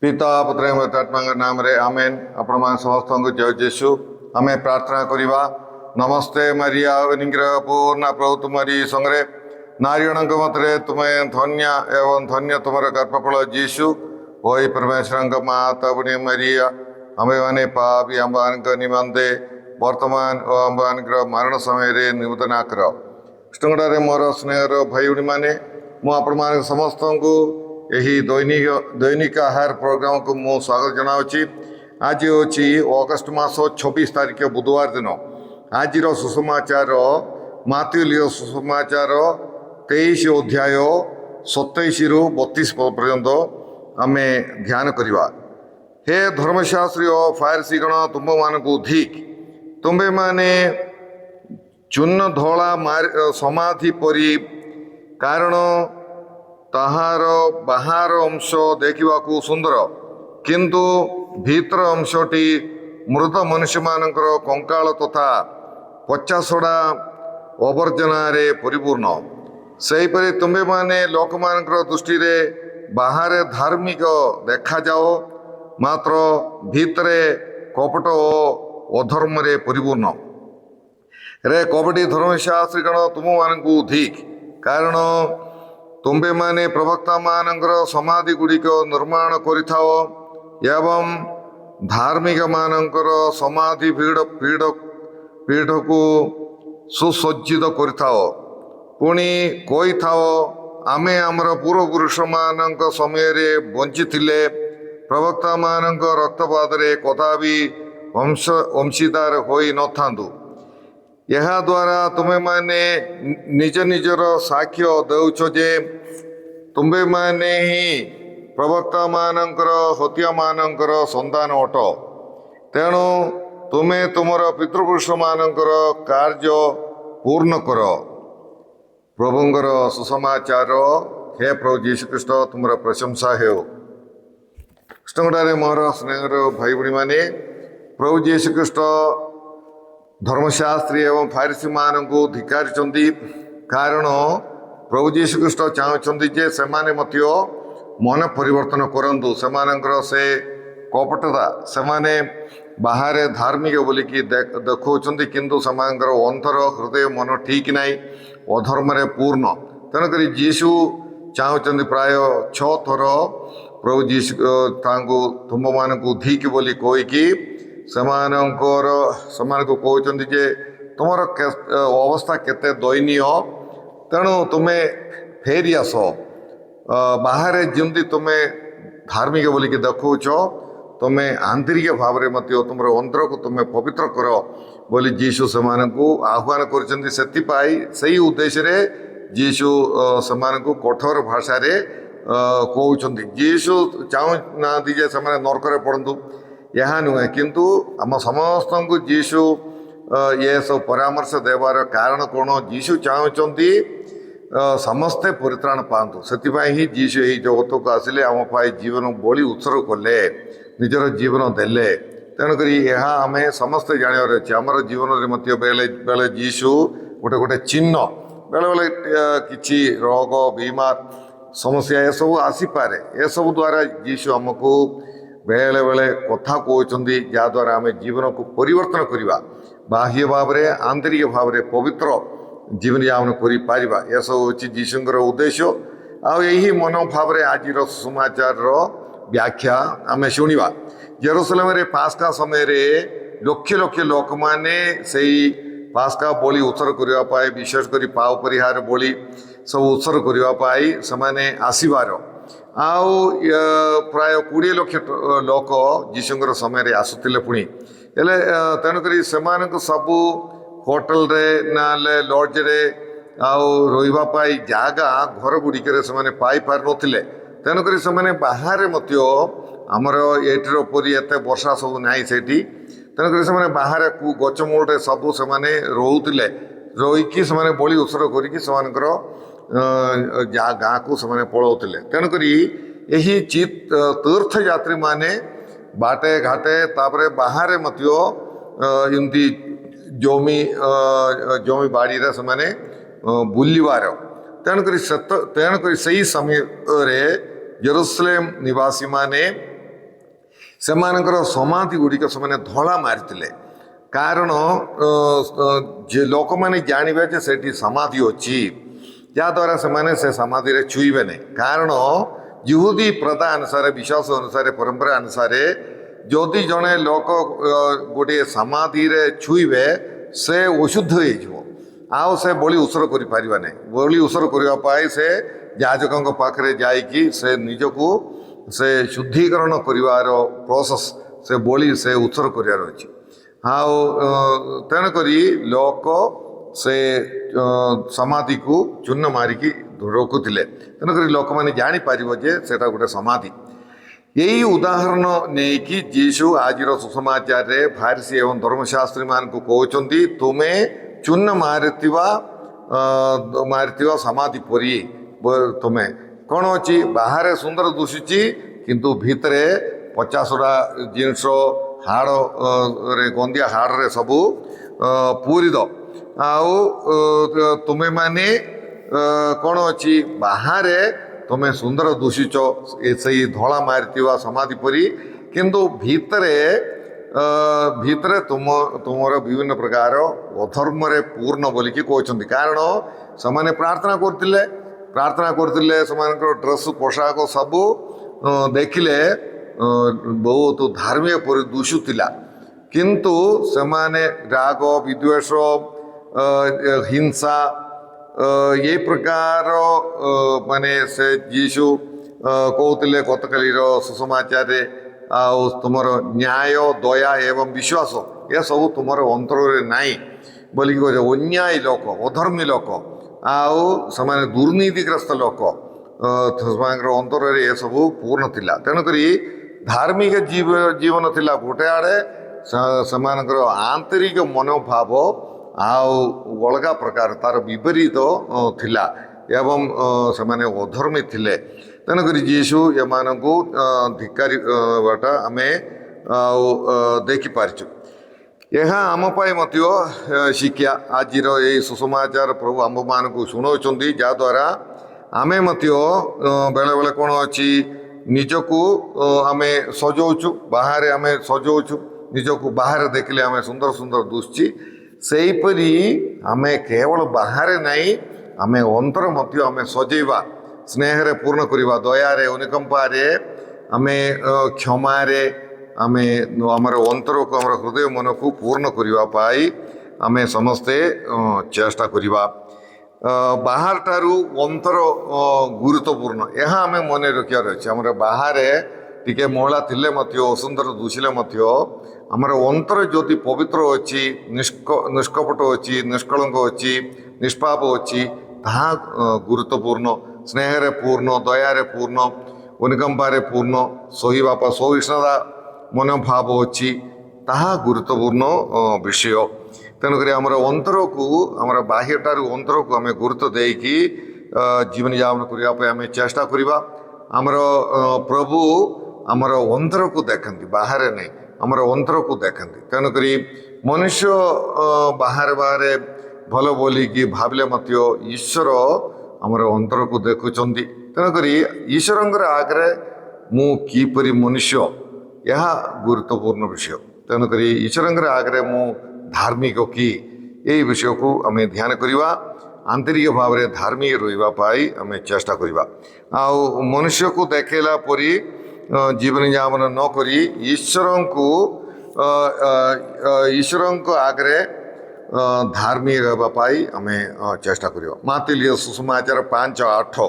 पिता पुत्र पवित्रात्मा नाम रे आमेन। आपण मान समस्त को जय जेसु। आमे प्रार्थना करिबा। नमस्ते मरिया अनुग्रह पूर्ण प्रभु तुम्हारी संगे नारीगणक मतरे तुम्हें धन्य एवं धन्य तुमर गर्भफल जीशु। ओई परमेश्वर माता बुढ़ी मरिया आमे माने पापी आंबान निमंते वर्तमान और आंबान मरण समय निवेदन कर। कृष्णगढ़ मोर स्नेहर भाई भाई मैंने मुझे समस्त को यही दैनिक आहार प्रोग्राम को मु स्वागत जनावि। आज हूँ अगस्ट मास 26 तारीख बुधवार दिन। आज सुसमाचार माथ्यू लियो सुसमाचार 23 अध्याय 27 रु 32 पर्यंत आम ध्यान करवा। हे धर्मशास्त्री और फारसीगण तुम मान धिक तुम्बे माने चूर्ण धला समाधि परी, कारण ताहार बाहर अंश देखा सुंदर किंतु भीतर अंशटी मृत मनुष्य मानकर कंकाल तथा पचासड़ा अवर्जन परिपूर्ण। सेहीपरि तुम्बे माने लोक मानकर दृष्टि रे बाहर धार्मिक देखा जाओ, मात्र भीतरे कपट और अधर्म रे परिपूर्ण। रे कपटी धर्मशास्त्रीगण तुम मान धिक, कारण तुम्बे माने प्रवक्ता मानकर समाधि गुड़िक निर्माण करिथाओ एवं धार्मिक मानकर समाधि पीठ को सुसज्जित करिथाओ। पुणी कही थाओ आमे आमर पूर्वपुरुष मानक समय रे बंची थिले, प्रवक्ता मानक रक्तपात रे कदा भी वंशीदार होई न थांतु। यह द्वारा तुम्हें माने निज निजर साक्ष्य देउछ जे तुम्बे माने ही प्रवक्ता मानकर हत्या मानकर संतान अट। तेणु तुम्हें तुमर पितृपुरुष मानकर कार्य पूर्ण कर। प्रभुंकर सुसमाचार। हे प्रभु जीशु ख्रीष्ट तुमर प्रशंसा हो। कृष्णगढ़ मोर स्नेहर भाई भाई माने प्रभु जीशु ख्रीष्ट धर्मशास्त्री एवं फारिसी मान को धिकारी, कारण प्रभु जीशु ख्रीष्ट चाहते जे से मन परिवर्तन करंतु। से कपटता से बाहर धार्मिक बोलिकी देखा किंतु से अंतर हृदय मन ठीक नाई अधर्म पूर्ण। तेणुक जीशु चाहते प्राय 6 थर प्रभु जीशु तुम मान धिक बोली कहीकि को कहते जे तुमर अवस्था केते दयनीय, तेणु तुम्हें फेरी आस बाहर जमी तुम्हें धार्मिक बोलिकी देखौछ, तुम्हें आंतरिक भाव में तुम अंतर को तुम्हें पवित्र कर बोली जीशु से आह्वान कर उद्देश्य जीशु से कठोर भाषा कहते। जीशु चाहूना से नरक पड़तु यह नुहे, किंतु आम समस्त को जीशु ये सब परामर्श देवार कारण कौन? जीशु चाहते समस्ते परित्राण पातु। से ही जीशु यही जगत को आसिले आम जीवन बलि उत्सर्ग कले, निजर जीवन देले। तेणुक यह आम समस्ते जानवर अच्छे आमर जीवन में बेले बेले जीशु गोटे गोटे चिन्ह, बेले बेले किसी रोग बीमार समस्या ये सब आसीपे। ये सब द्वारा जीशु आमको बेले बेले कथा कहते जहाद्वारा आम जीवन को परिवर्तन करवा, बाह्य भाव में आंतरिक भाव में पवित्र जीवन यापन कर। यह सब हूँ जीशुर उद्देश्य। आई मनोभाव में आज सुसमाचार व्याख्या आम शुणा। जेरूसलेम रे पास्का समय रे लक्ष लक्ष लोक माने से पास्का बलि उत्सर्ग करने, विशेष कर पाव परिहार बलि सब उत्सर्ग करने से आसबार प्राय 20 लाख लोक जीशुर समय आसुले। पुणी तेणुक सबू होटेल रे ना लॉज रे रही जगह घर गुड़िक से पाई पार नथिले। तेणुक से बाहर आमर एटर परी एत वर्षा सब ना से तेणुक से बाहर गचमूल सब से रोते रहीकि बलि उत्सर्ग कर गाँ को से पलाऊले। तेणुक यही तीर्थ यात्री माने बाटे घाटे तापर बाहर एमती जमी जमी बाड़ी से बुलवार। तेणुक से समय जेरूसलेम निवासी माने ସେମାନଙ୍କର ସମାଧି ଗୁଡ଼ିକ ସେମାନେ ଧଳା ମାରିଥିଲେ। କାରଣ ଯେ ଲୋକମାନେ ଜାଣିବେ ଯେ ସେଠି ସମାଧି ଅଛି, ଯାହାଦ୍ୱାରା ସେମାନେ ସେ ସମାଧିରେ ଛୁଇଁବେ ନାହିଁ। କାରଣ ଯହୁଦୀ ପ୍ରଥା ଅନୁସାରେ, ବିଶ୍ୱାସ ଅନୁସାରେ, ପରମ୍ପରା ଅନୁସାରେ ଯଦି ଜଣେ ଲୋକ ଗୋଟିଏ ସମାଧିରେ ଛୁଇଁବେ ସେ ଅଶୁଦ୍ଧ ହେଇଯିବ, ଆଉ ସେ ବଳି ଉତ୍ସର୍ଗ କରିପାରିବ ନାହିଁ। ବଳି ଉତ୍ସର୍ଗ କରିବା ପାଇଁ ସେ ଯାଜକଙ୍କ ପାଖରେ ଯାଇକି ସେ ନିଜକୁ ସେ ଶୁଦ୍ଧିକରଣ କରିବାର ପ୍ରୋସେସ୍, ସେ ବଳି ସେ ଉତ୍ସର୍ଗ କରିବାର ଅଛି। ଆଉ ତେଣୁକରି ଲୋକ ସେ ସମାଧିକୁ ଚୂନ ମାରିକି ରଖୁଥିଲେ। ତେଣୁକରି ଲୋକମାନେ ଜାଣିପାରିବ ଯେ ସେଟା ଗୋଟେ ସମାଧି। ଏହି ଉଦାହରଣ ନେଇକି ଯୀଶୁ ଆଜିର ସୁସମାଚାରରେ ଫାରିସୀ ଏବଂ ଧର୍ମଶାସ୍ତ୍ରୀ ମାନଙ୍କୁ କହୁଛନ୍ତି, ତୁମେ ଚୂନ ମାରିଥିବା ସମାଧି ପରି ତୁମେ କ'ଣ ଅଛି, ବାହାରେ ସୁନ୍ଦର ଦିଶୁଛି କିନ୍ତୁ ଭିତରେ ପଚାଶଟା ଜିନିଷ ହାଡ଼ରେ, ଗନ୍ଧିଆ ହାଡ଼ରେ ସବୁ ପୂରିତ। ଆଉ ତୁମେମାନେ କ'ଣ ଅଛି, ବାହାରେ ତୁମେ ସୁନ୍ଦର ଦିଶୁଛ ସେଇ ଧଳା ମାରିଥିବା ସମାଧି ପରି, କିନ୍ତୁ ଭିତରେ ତୁମର ବିଭିନ୍ନ ପ୍ରକାର ଅଧର୍ମରେ ପୂର୍ଣ୍ଣ ବୋଲିକି କହୁଛନ୍ତି। କାରଣ ସେମାନେ ପ୍ରାର୍ଥନା କରୁଥିଲେ, ସେମାନଙ୍କର ଡ୍ରେସ୍ ପୋଷାକ ସବୁ ଦେଖିଲେ ବହୁତ ଧାର୍ମିକ ପରି ଦିଶୁଥିଲା, କିନ୍ତୁ ସେମାନେ ରାଗ, ବିଦ୍ୱେଷ, ହିଂସା ଏ ପ୍ରକାର ମାନେ ସେ ଯୀଶୁ କହୁଥିଲେ ଗତକାଲିର ସୁସମାଚାରରେ, ଆଉ ତୁମର ନ୍ୟାୟ, ଦୟା ଏବଂ ବିଶ୍ୱାସ ଏସବୁ ତୁମର ଅନ୍ତରରେ ନାହିଁ ବୋଲିକି କହୁଛ। ଅନ୍ୟାୟୀ ଲୋକ, ଅଧର୍ମୀ ଲୋକ, ଆଉ ସେମାନେ ଦୁର୍ନୀତିଗ୍ରସ୍ତ ଲୋକ, ସେମାନଙ୍କର ଅନ୍ତରରେ ଏସବୁ ପୂର୍ଣ୍ଣ ଥିଲା। ତେଣୁକରି ଧାର୍ମିକ ଜୀବନ ଥିଲା ଗୋଟେ ଆଡ଼େ, ସେମାନଙ୍କର ଆନ୍ତରିକ ମନୋଭାବ ଆଉ ଅଲଗା ପ୍ରକାର, ତାର ବିପରୀତ ଥିଲା ଏବଂ ସେମାନେ ଅଧର୍ମୀ ଥିଲେ। ତେଣୁକରି ଯୀଶୁ ଏମାନଙ୍କୁ ଧିକ୍କାରିବାଟା ଆମେ ଆଉ ଦେଖିପାରିଛୁ। ଏହା ଆମ ପାଇଁ ମଧ୍ୟ ଶିକ୍ଷା। ଆଜିର ଏଇ ସୁସମାଚାର ପ୍ରଭୁ ଆମ୍ଭମାନଙ୍କୁ ଶୁଣାଉଛନ୍ତି, ଯାହାଦ୍ୱାରା ଆମେ ମଧ୍ୟ ବେଳେବେଳେ କ'ଣ ଅଛି, ନିଜକୁ ଆମେ ସଜଉଛୁ, ବାହାରେ ଆମେ ସଜଉଛୁ, ନିଜକୁ ବାହାରେ ଦେଖିଲେ ଆମେ ସୁନ୍ଦର ସୁନ୍ଦର ଦିଶୁଛି। ସେହିପରି ଆମେ କେବଳ ବାହାରେ ନାହିଁ, ଆମେ ଅନ୍ତର ମଧ୍ୟ ଆମେ ସଜେଇବା, ସ୍ନେହରେ ପୂର୍ଣ୍ଣ କରିବା, ଦୟାରେ, ଅନୁକମ୍ପାରେ, ଆମେ କ୍ଷମାରେ, ଆମେ ଆମର ଅନ୍ତରକୁ, ଆମର ହୃଦୟ ମନକୁ ପୂର୍ଣ୍ଣ କରିବା ପାଇଁ ଆମେ ସମସ୍ତେ ଚେଷ୍ଟା କରିବା। ବାହାରଠାରୁ ଅନ୍ତର ଗୁରୁତ୍ୱପୂର୍ଣ୍ଣ, ଏହା ଆମେ ମନେ ରଖିବାର ଅଛି। ଆମର ବାହାରେ ଟିକେ ମଇଳା ଥିଲେ ମଧ୍ୟ, ଅସୁନ୍ଦର ଦିଶିଲେ ମଧ୍ୟ, ଆମର ଅନ୍ତର ଯଦି ପବିତ୍ର ଅଛି, ନିଷ୍କପଟ ଅଛି, ନିଷ୍କଳଙ୍କ ଅଛି, ନିଷ୍ପାପ ଅଛି, ତାହା ଗୁରୁତ୍ୱପୂର୍ଣ୍ଣ। ସ୍ନେହରେ ପୂର୍ଣ୍ଣ, ଦୟାରେ ପୂର୍ଣ୍ଣ, ଅନୁକମ୍ପାରେ ପୂର୍ଣ୍ଣ, ସହିଷ୍ଣୁତା ମନୋଭାବ ଅଛି, ତାହା ଗୁରୁତ୍ୱପୂର୍ଣ୍ଣ ବିଷୟ। ତେଣୁକରି ଆମର ଅନ୍ତରକୁ, ଆମର ବାହ୍ୟଠାରୁ ଅନ୍ତରକୁ ଆମେ ଗୁରୁତ୍ୱ ଦେଇକି ଜୀବନଯାପନ କରିବା ପାଇଁ ଆମେ ଚେଷ୍ଟା କରିବା। ଆମର ପ୍ରଭୁ ଆମର ଅନ୍ତରକୁ ଦେଖନ୍ତି, ବାହାରେ ନାହିଁ, ଆମର ଅନ୍ତରକୁ ଦେଖନ୍ତି। ତେଣୁକରି ମନୁଷ୍ୟ ବାହାରେ ଭଲ ବୋଲିକି ଭାବିଲେ ମଧ୍ୟ ଈଶ୍ୱର ଆମର ଅନ୍ତରକୁ ଦେଖୁଛନ୍ତି। ତେଣୁକରି ଈଶ୍ୱରଙ୍କର ଆଗରେ ମୁଁ କିପରି ମନୁଷ୍ୟ, ଏହା ଗୁରୁତ୍ୱପୂର୍ଣ୍ଣ ବିଷୟ। ତେଣୁକରି ଈଶ୍ୱରଙ୍କର ଆଗରେ ମୁଁ ଧାର୍ମିକ କି, ଏହି ବିଷୟକୁ ଆମେ ଧ୍ୟାନ କରିବା। ଆନ୍ତରିକ ଭାବରେ ଧାର୍ମିକ ରହିବା ପାଇଁ ଆମେ ଚେଷ୍ଟା କରିବା। ଆଉ ମନୁଷ୍ୟକୁ ଦେଖେଇଲା ପରି ଜୀବନଯାପନ ନ କରି ଈଶ୍ୱରଙ୍କ ଆଗରେ ଧାର୍ମିକ ହେବା ପାଇଁ ଆମେ ଚେଷ୍ଟା କରିବା। ମାର୍ଥିଲୀୟ ସୁସମାଚାର 5:8,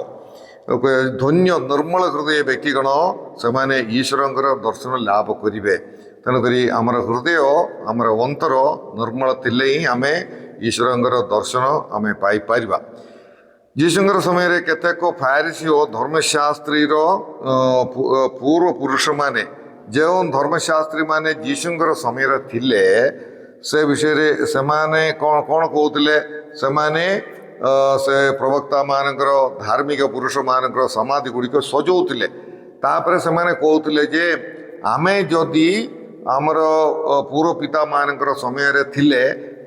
ଧନ୍ୟ ନିର୍ମଳ ହୃଦୟ ବ୍ୟକ୍ତିଗଣ, ସେମାନେ ଈଶ୍ୱରଙ୍କର ଦର୍ଶନ ଲାଭ କରିବେ। ତେଣୁକରି ଆମର ହୃଦୟ, ଆମର ଅନ୍ତର ନିର୍ମଳ ଥିଲେ ହିଁ ଆମେ ଈଶ୍ୱରଙ୍କର ଦର୍ଶନ ଆମେ ପାଇପାରିବା। ଯୀଶୁଙ୍କର ସମୟରେ କେତେକ ଫାରିସୀ ଓ ଧର୍ମଶାସ୍ତ୍ରୀର ପୂର୍ବପୁରୁଷମାନେ, ଯେଉଁ ଧର୍ମଶାସ୍ତ୍ରୀମାନେ ଯୀଶୁଙ୍କର ସମୟରେ ଥିଲେ, ସେ ବିଷୟରେ ସେମାନେ କ'ଣ କହୁଥିଲେ, ସେମାନେ ସେ ପ୍ରବକ୍ତାମାନଙ୍କର, ଧାର୍ମିକ ପୁରୁଷମାନଙ୍କର ସମାଧି ଗୁଡ଼ିକ ସଜଉଥିଲେ। ତାପରେ ସେମାନେ କହୁଥିଲେ ଯେ ଆମେ ଯଦି ଆମର ପୂର୍ବ ପିତାମାନଙ୍କର ସମୟରେ ଥିଲେ,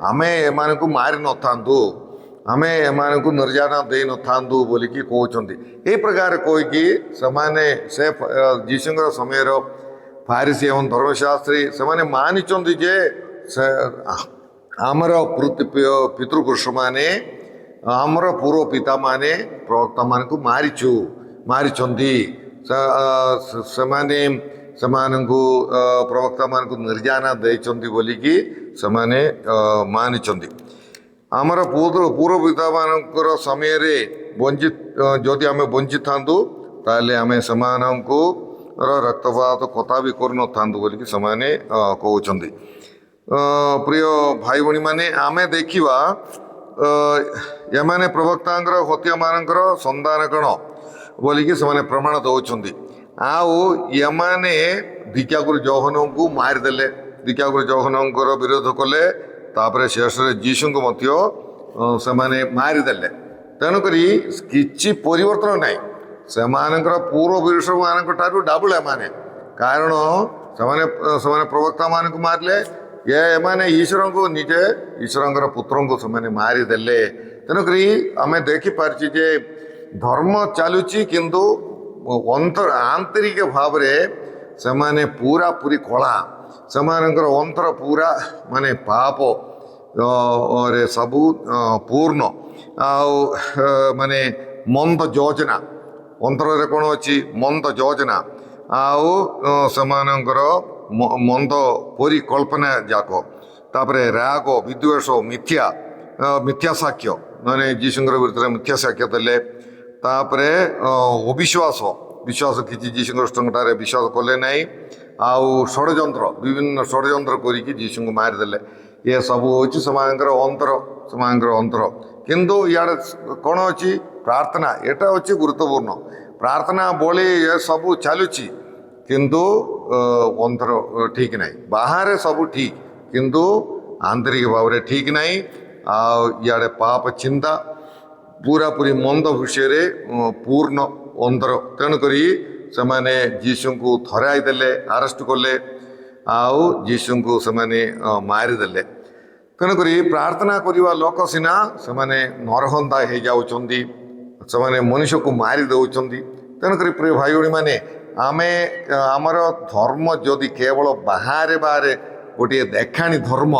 ଆମେ ଏମାନଙ୍କୁ ମାରି ନଥାନ୍ତୁ, ଆମେ ଏମାନଙ୍କୁ ନିର୍ଯାତନା ଦେଇନଥାନ୍ତୁ ବୋଲିକି କହୁଛନ୍ତି। ଏହି ପ୍ରକାର କହିକି ସେମାନେ ସେ ଯୀଶୁଙ୍କର ସମୟର फारिसी एवं धर्मशास्त्री से मानिचंदी जे आमर पितृपुरुष माने आमर पूर्व पिता माने प्रवक्ता मान को मारिचंदी सेमानंकु प्रवक्ता मान को निर्जाना देइचंदी बोलिकी सेमाने मानिचंदी आमर पूर्व पिता मानकर समय रे वंचित जदि आम वंचित थांतु ताले आमे सेमानंकु रक्तपात कथा भी कर नथांतु बोलिकी सेमाने कहउचंदी। प्रिय भाई भणी माने आमे देखिबा यमाने प्रवक्तांकर हत्या मानकर संधान कण बोलिकी सेमाने प्रमाण दउचंदी। आउ यमाने दीक्षागुरु जौहन को मारिदेले दीक्षागुरु जौहनकर विरोध कले तापर शेष जीशु को मध्य सेमाने मारिदेले तेणुकरी किछि परिवर्तन नाई सेमानकर पूर्व पुरुष मानक ठारू डाबुल एमाने कारण सेमाने प्रवक्ता मान को मारले ये एमाने ईश्वर को निजे ईश्वर पुत्र को सेमाने मारिदेले तेणुकरी आमे देखि पारछि जे धर्म चालुची किंतु अंतर आंतरिक भाव से पूरा पूरी कला से अंतर पूरा माने पाप रे सबू पूर्ण माने मंद योजना अंतर कौन अच्छी मंद योजना आउ सेमानंकर मंद परिकल्पना जाक तापरे राग विद्वेष मिथ्या साक्ष्य माने जीशुंकर विरुद्ध मिथ्या साक्ष्य देले तापरे विश्वास किसी जीशुठारे विश्वास कले नाई आउ षड्यंत्र विभिन्न षड्यंत्र करिकी जीशु को मारिदेले ये सब हूँ अंतर किंतु इे कौन अच्छी प्रार्थना एटा अच्छी गुरुत्वपूर्ण प्रार्थना बोली ये सब चलुची किंतु अंतर ठीक नहीं बाहर सब ठीक किंतु आंतरिक भाव में ठीक नहीं आड़े पाप चिंता पूरा पूरी मंद विषय पूर्ण अंतर तेणुकरी से जीशु को थराई देले अरेस्ट कले आउ जीशु को से मारिदेले तेणुकरी प्रार्थना करवा लोक सीना से नरहंता हो जाउछंदी से मनुष्य को मारी दउछंदी तेणुकरी प्रिय भाई भणी माने आमे आमर धर्म जदि केवल बाहर बाहर गोटे देखाणी धर्म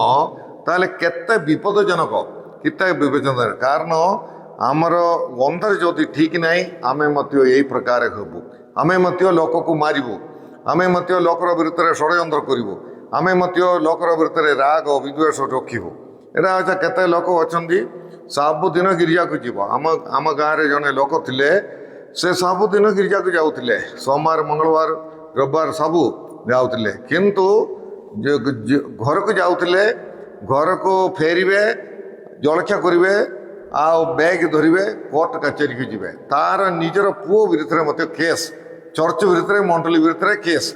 ताले केते विपदजनक केते विपदजनक कारण आमर अंतर जदि ठीक नहीं आमे मत्यो यही प्रकार हेबु आमे मत्यो लोक को मारिबु आमे मत्यो लोकर विरुद्ध षड्यंत्र करिबु आमे मत्यो लोकर विरुद्ध राग विद्वेष रखिबु एटा अच्छा केते लोक अछंदी सबुदिन गिरिजा को जीव आम गाँव जड़े लोक थिले से सबुदिन गिरिजा को जाउथिले सोमवार मंगलवार रविवार सबू जाउथिले किंतु घर को जाउथिले घर को फेरिबे जलखिया करिवे आउ बैग धरिवे कोर्ट कचेरी को जीवे तार निजर पुओ विरुद्ध मत केस चर्च विरुद्ध मंडली विरुद्ध केस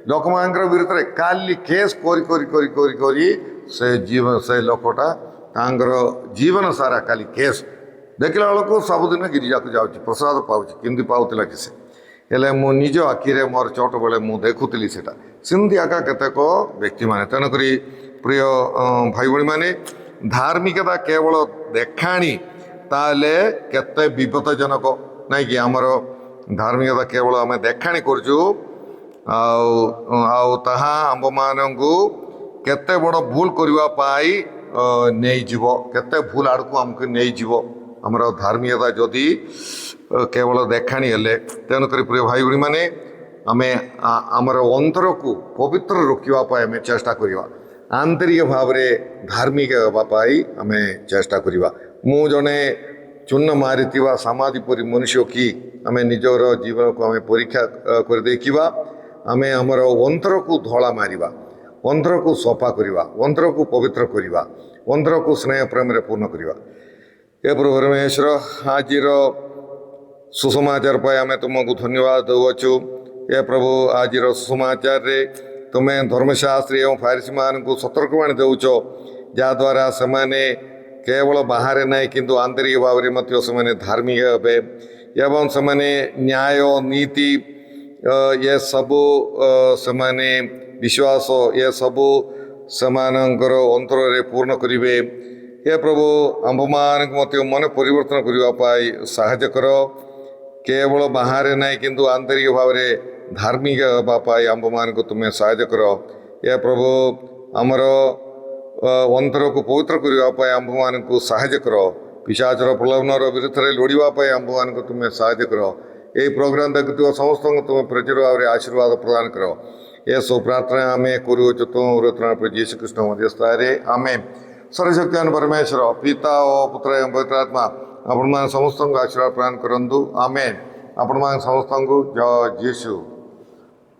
लोक मान विरुद्ध काली केस करी करी करी करी करी से जीवन से लोकटा तांगर जीवन सारा काली केस देखला बेलू सबुदिन गिरिजा को जाऊँगी प्रसाद पाँच किंतु पाला किसी हेले मु निज आखिरे मोर चोट बेले मु देखुली सेटा सिंधी आका केतेक व्यक्ति माने तेणुकरी प्रिय भाई भणी माने धार्मिकता केवल देखाणी ताले केते विपदजनक नाई कि आमर धार्मिकता केवल आम देखाणी करजु ताहा आंब मानू केते बड़ भूल करबा पाई नहीं जीव केते भूल आड़ को आमको नहीं जीव आमर धार्मिकता जदि केवल देखाणी हेले तेणुक प्रिय भाई भणी माने आमे आमर अंतर को पवित्र रखा आम चेष्टा करवा आंतरिक भाव में धार्मिक होगापाई आम चेष्टा करवा मु जड़े चूर्ण मारी समाधि परी मनुष्य कि आम निजर जीवन को आम परीक्षा कर देखा आम आमर अंतर को धला मारिबा अंतर को सफा करवा अंतर को पवित्र करवा अंतर को स्नेह प्रेम पूर्ण करवा हे प्रभु परमेश्वर आज सुसमाचार पाई आम तुमको धन्यवाद दउछु हे प्रभु आज सुसमाचार रे तुम्हें धर्मशास्त्री एवं फारिसी मान को सतर्कवाणी दौच जहाद्वारा से केवल बाहर ना किंतु आंतरिक भाव में धार्मिक हे एवं से न्याय नीति ये सबू से विश्वास ये सबू सेमानंकर अंतर पूर्ण करिवे हे प्रभु आंभमान मन परिवर्तन करने साहाय्य कर केवल बाहर ना किंतु आंतरिक भाव में धार्मिक हेबा पाई आंभ मानकु तुमे सहायता कर। या प्रभु आमर अंतर को पवित्र करने आंभ मानकु सहायता कर। पिशाचर प्रलोभनर विरुद्ध लड़ाई आंभ मानकु तुमे सहायता कर। यही प्रोग्राम देखुवा समस्त तुम प्रचुर भाव में आशीर्वाद प्रदान कर। ये सब प्रार्थना आम करुचु तुम वृत्तनाथ जीशु कृष्ण मध्यस्थारे आमेन। सर्वशक्तिमान परमेश्वर पिता और पुत्र एवं पवित्र आत्मा आपण समस्त आशीर्वाद प्रदान करंतु आमेन। आपण समस्त जय जीशु।